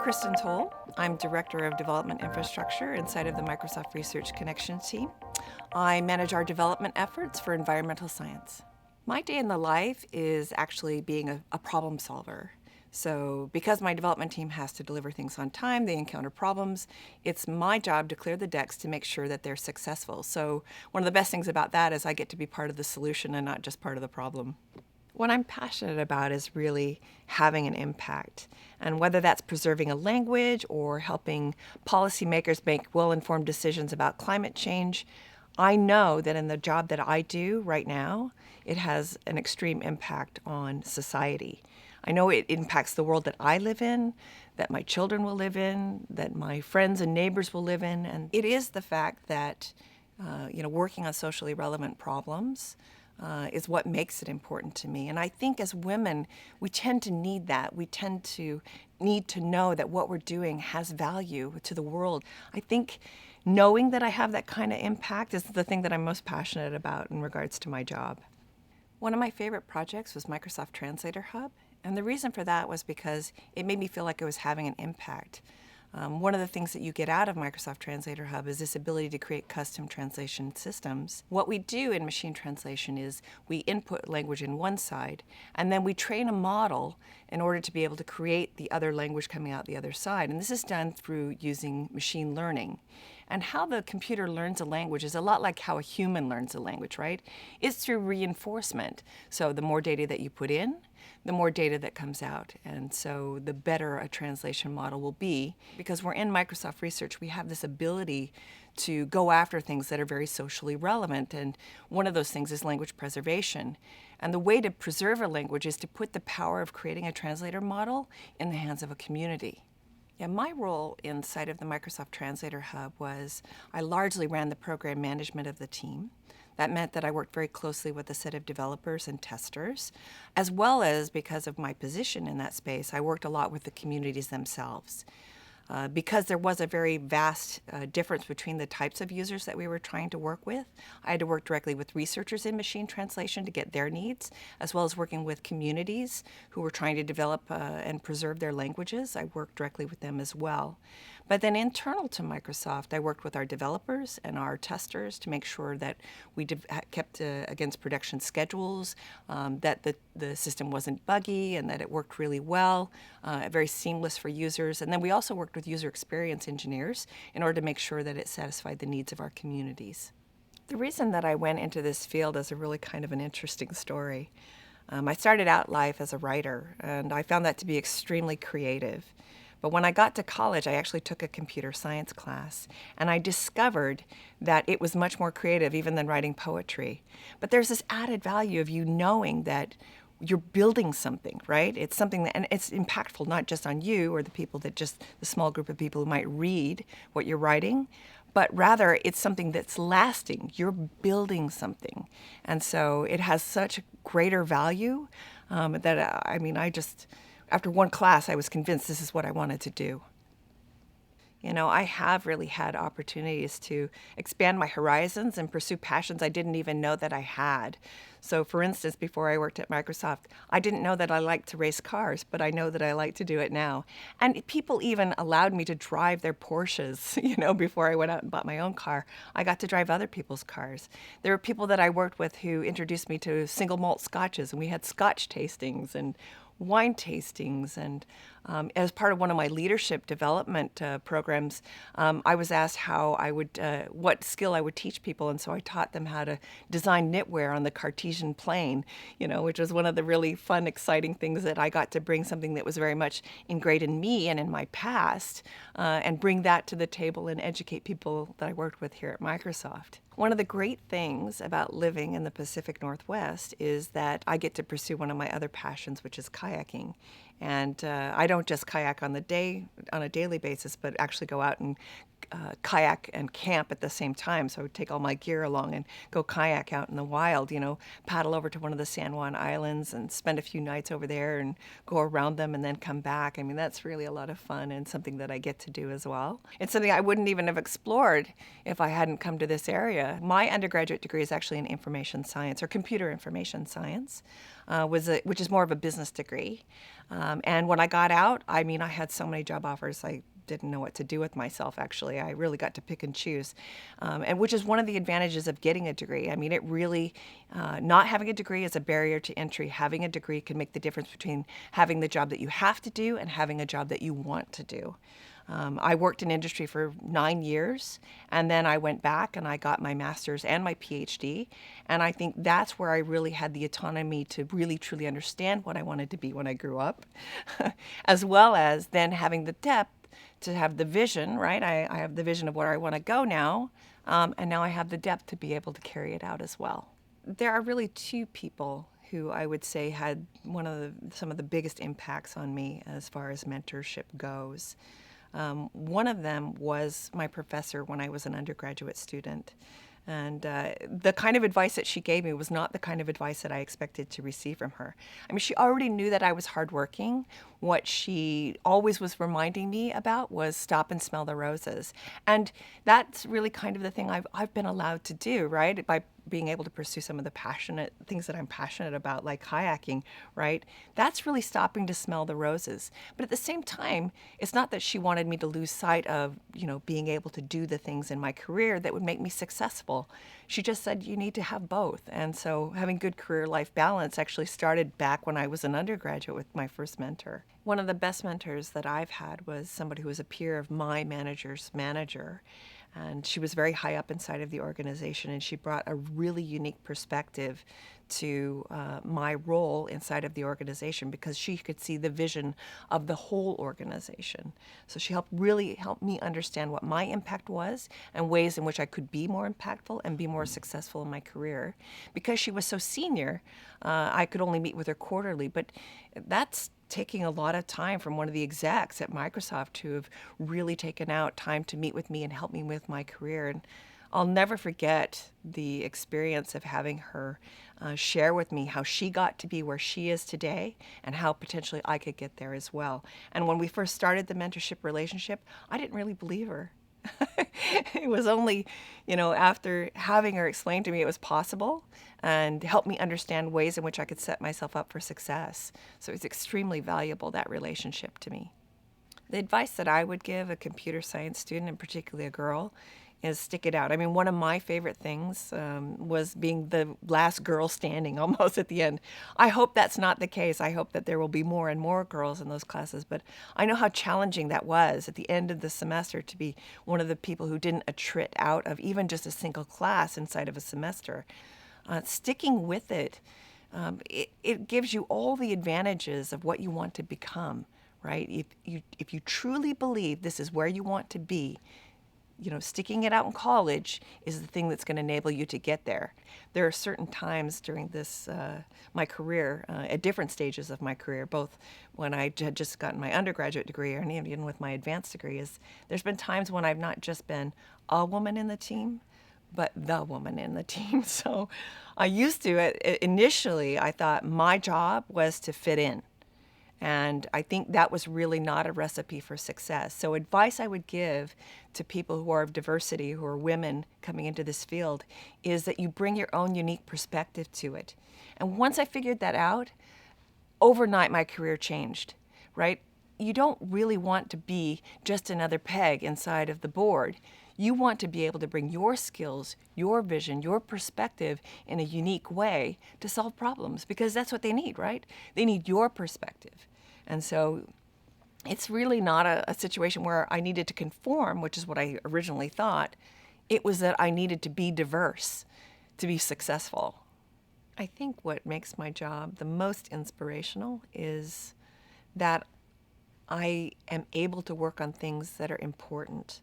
Kristin Tolle. I'm Director of Development Infrastructure inside of the Microsoft Research Connections team. I manage our development efforts for environmental science. My day in the life is actually being a problem solver. So because my development team has to deliver things on time, they encounter problems, it's my job to clear the decks to make sure that they're successful. So one of the best things about that is I get to be part of the solution and not just part of the problem. What I'm passionate about is really having an impact, and whether that's preserving a language or helping policymakers make well-informed decisions about climate change, I know that in the job that I do right now, it has an extreme impact on society. I know it impacts the world that I live in, that my children will live in, that my friends and neighbors will live in, and it is the fact that working on socially relevant problems is what makes it important to me. And I think as women, we tend to need that. We tend to need to know that what we're doing has value to the world. I think knowing that I have that kind of impact is the thing that I'm most passionate about in regards to my job. One of my favorite projects was Microsoft Translator Hub. And the reason for that was because it made me feel like I was having an impact. One of the things that you get out of Microsoft Translator Hub is this ability to create custom translation systems. What we do in machine translation is we input language in one side, and then we train a model in order to be able to create the other language coming out the other side. And this is done through using machine learning. And how the computer learns a language is a lot like how a human learns a language, right? It's through reinforcement. So the more data that you put in, the more data that comes out. And so the better a translation model will be. Because we're in Microsoft Research, we have this ability to go after things that are very socially relevant. And one of those things is language preservation. And the way to preserve a language is to put the power of creating a translator model in the hands of a community. Yeah, my role inside of the Microsoft Translator Hub was I largely ran the program management of the team. That meant that I worked very closely with a set of developers and testers, as well as, because of my position in that space, I worked a lot with the communities themselves. Because there was a very vast difference between the types of users that we were trying to work with, I had to work directly with researchers in machine translation to get their needs, as well as working with communities who were trying to develop and preserve their languages. I worked directly with them as well. But then internal to Microsoft, I worked with our developers and our testers to make sure that we kept against production schedules, that the system wasn't buggy and that it worked really well, very seamless for users. And then we also worked with user experience engineers in order to make sure that it satisfied the needs of our communities. The reason that I went into this field is a really kind of an interesting story. I started out life as a writer, and I found that to be extremely creative. But when I got to college, I actually took a computer science class, and I discovered that it was much more creative even than writing poetry. But there's this added value of you knowing that you're building something, right? It's something that, and it's impactful not just on you or the small group of people who might read what you're writing, but rather it's something that's lasting. You're building something. And so it has such greater value after one class, I was convinced this is what I wanted to do. I have really had opportunities to expand my horizons and pursue passions I didn't even know that I had. So for instance, before I worked at Microsoft, I didn't know that I liked to race cars, but I know that I like to do it now. And people even allowed me to drive their Porsches, before I went out and bought my own car. I got to drive other people's cars. There were people that I worked with who introduced me to single malt scotches, and we had scotch tastings and wine tastings. And as part of one of my leadership development programs, I was asked what skill I would teach people. And so I taught them how to design knitwear on the Cartesian plane, which was one of the really fun, exciting things that I got to bring something that was very much ingrained in me and in my past, and bring that to the table and educate people that I worked with here at Microsoft. One of the great things about living in the Pacific Northwest is that I get to pursue one of my other passions, which is kayaking. And I don't just kayak on a daily basis, but actually go out and kayak and camp at the same time. So I would take all my gear along and go kayak out in the wild, paddle over to one of the San Juan Islands and spend a few nights over there and go around them and then come back. That's really a lot of fun and something that I get to do as well. It's something I wouldn't even have explored if I hadn't come to this area. My undergraduate degree is actually in information science or computer information science, which is more of a business degree. And when I got out, I mean, I had so many job offers. I didn't know what to do with myself, actually. I really got to pick and choose, and which is one of the advantages of getting a degree. I mean, it really, not having a degree is a barrier to entry. Having a degree can make the difference between having the job that you have to do and having a job that you want to do. I worked in industry for 9 years, and then I went back and I got my master's and my PhD. And I think that's where I really had the autonomy to really truly understand what I wanted to be when I grew up, as well as then having the depth to have the vision, right? I have the vision of where I want to go now, and now I have the depth to be able to carry it out as well. There are really two people who I would say had some of the biggest impacts on me as far as mentorship goes. One of them was my professor when I was an undergraduate student. And the kind of advice that she gave me was not the kind of advice that I expected to receive from her. I mean, she already knew that I was hardworking. What she always was reminding me about was stop and smell the roses. And that's really kind of the thing I've been allowed to do, right? By being able to pursue some of the passionate things that I'm passionate about, like kayaking, right? That's really stopping to smell the roses. But at the same time, it's not that she wanted me to lose sight of, being able to do the things in my career that would make me successful. She just said you need to have both. And so having good career-life balance actually started back when I was an undergraduate with my first mentor. One of the best mentors that I've had was somebody who was a peer of my manager's manager. And she was very high up inside of the organization, and she brought a really unique perspective to my role inside of the organization because she could see the vision of the whole organization. So she really helped me understand what my impact was and ways in which I could be more impactful and be more successful in my career. Because she was so senior, I could only meet with her quarterly, but that's taking a lot of time from one of the execs at Microsoft who have really taken out time to meet with me and help me with my career. And I'll never forget the experience of having her share with me how she got to be where she is today and how potentially I could get there as well. And when we first started the mentorship relationship, I didn't really believe her. It was only, after having her explain to me it was possible and help me understand ways in which I could set myself up for success. So it's extremely valuable, that relationship to me. The advice that I would give a computer science student, and particularly a girl, is stick it out. I mean, one of my favorite things was being the last girl standing almost at the end. I hope that's not the case. I hope that there will be more and more girls in those classes, but I know how challenging that was at the end of the semester to be one of the people who didn't attrit out of even just a single class inside of a semester. Sticking with it, it gives you all the advantages of what you want to become, right? If you truly believe this is where you want to be, sticking it out in college is the thing that's going to enable you to get there. There are certain times during this, my career, at different stages of my career, both when I had just gotten my undergraduate degree and even with my advanced degree, there's been times when I've not just been a woman in the team, but the woman in the team. So I used to, initially, I thought my job was to fit in. And I think that was really not a recipe for success. So advice I would give to people who are of diversity, who are women coming into this field, is that you bring your own unique perspective to it. And once I figured that out, overnight my career changed, right? You don't really want to be just another peg inside of the board. You want to be able to bring your skills, your vision, your perspective in a unique way to solve problems, because that's what they need, right? They need your perspective. And so it's really not a situation where I needed to conform, which is what I originally thought. It was that I needed to be diverse to be successful. I think what makes my job the most inspirational is that I am able to work on things that are important,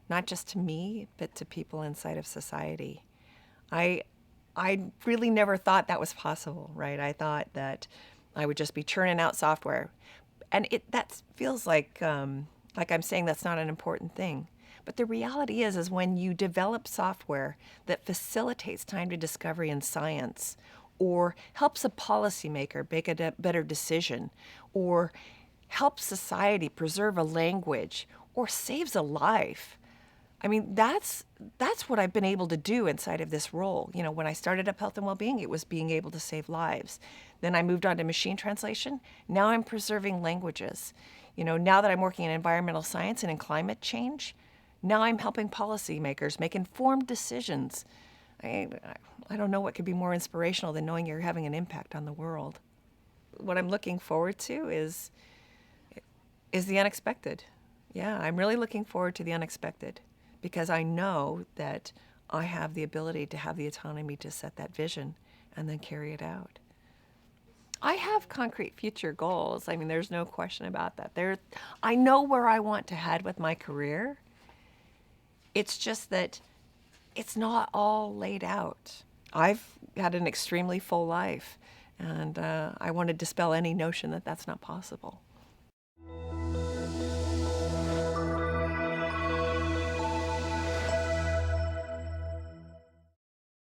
not just to me, but to people inside of society. I really never thought that was possible, right? I thought that I would just be churning out software. And that feels like I'm saying that's not an important thing. But the reality is when you develop software that facilitates time to discovery in science, or helps a policymaker make a better decision, or helps society preserve a language, or saves a life, I mean, that's what I've been able to do inside of this role. You know, when I started up health and well-being, it was being able to save lives. Then I moved on to machine translation. Now I'm preserving languages. You know, now that I'm working in environmental science and in climate change, now I'm helping policymakers make informed decisions. I, I don't know what could be more inspirational than knowing you're having an impact on the world. What I'm looking forward to is the unexpected. Yeah, I'm really looking forward to the unexpected because I know that I have the ability to have the autonomy to set that vision and then carry it out. I have concrete future goals. I mean, there's no question about that. I know where I want to head with my career. It's just that it's not all laid out. I've had an extremely full life, and I want to dispel any notion that that's not possible.